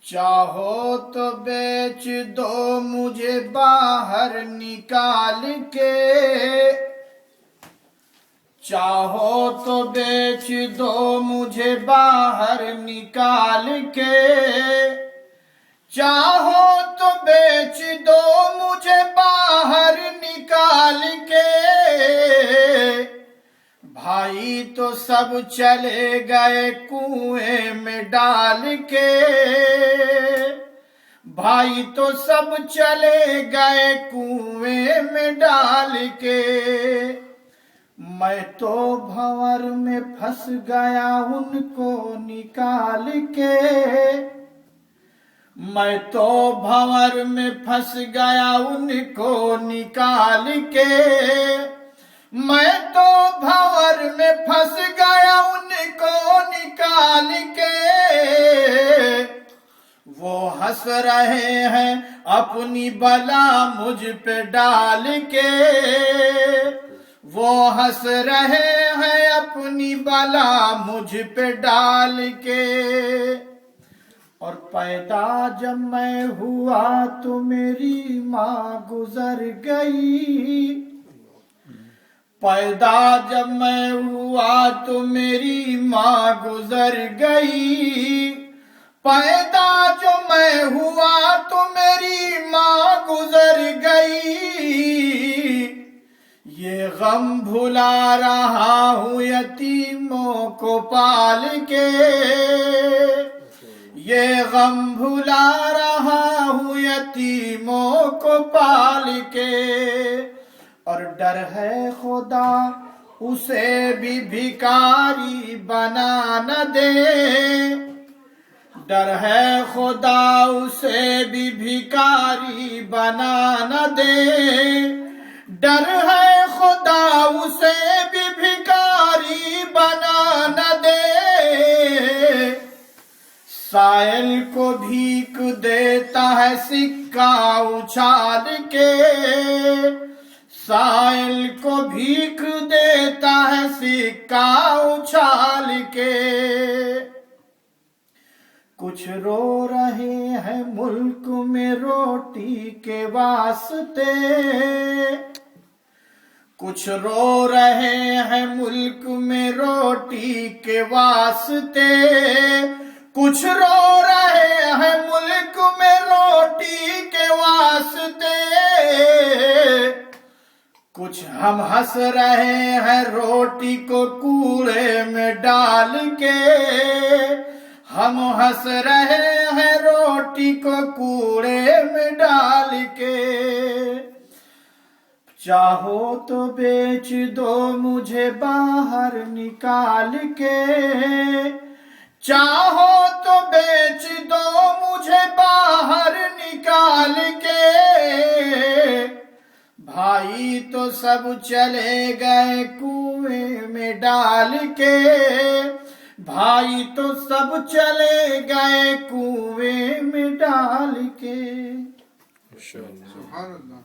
चाहो तो बेच दो मुझे बाहर निकाल के, चाहो तो बेच दो मुझे बाहर निकाल के, चाहो तो बेच दो मुझे बाहर निकाल के। भाई तो सब चले गए कुएं में डाल के, भाई तो सब चले गए कुएं में डाल के। मैं तो भंवर में फंस गया उनको निकाल के, मैं तो भंवर में फंस गया उनको निकाल के, मैं तो भंवर में फंस गया उनको निकाल के। वो हंस रहे हैं अपनी बला मुझ पे डाल के, वो हंस रहे हैं अपनी बला मुझ पे डाल के। और पैदा जब मैं हुआ तो मेरी माँ गुजर गई, पैदा जब मैं हुआ तो मेरी माँ गुजर गई, पैदा जो मैं हुआ तो मेरी माँ गुजर गई। ये गम भुला रहा हूँ यतीमों को पाल के, ये गम भुला रहा हूँ यतीमों को पाल के। और डर है खुदा उसे भी भिखारी बना न दे, डर है खुदा उसे भी भिखारी बना न दे, डर है खुदा उसे भी भिखारी बना न दे। साइल को भीख देता है सिक्का उछाल के, साइल को भीख देता है सिक्का उछाल के। कुछ रो रहे हैं मुल्क में रोटी के वास्ते, कुछ रो रहे हैं मुल्क में रोटी के वास्ते, कुछ रो रहे हैं मुल्क में रोटी के वास्ते। कुछ हम हंस रहे हैं रोटी को कूड़े में डाल के, हम हंस रहे हैं रोटी को कूड़े में डाल के। चाहो तो बेच दो मुझे बाहर निकाल के, चाहो तो बेच दो मुझे बाहर निकाल के। भाई तो सब चले गए कुएं में डाल के, भाई तो सब चले गए कुएं में डाल के। सुभान अल्लाह।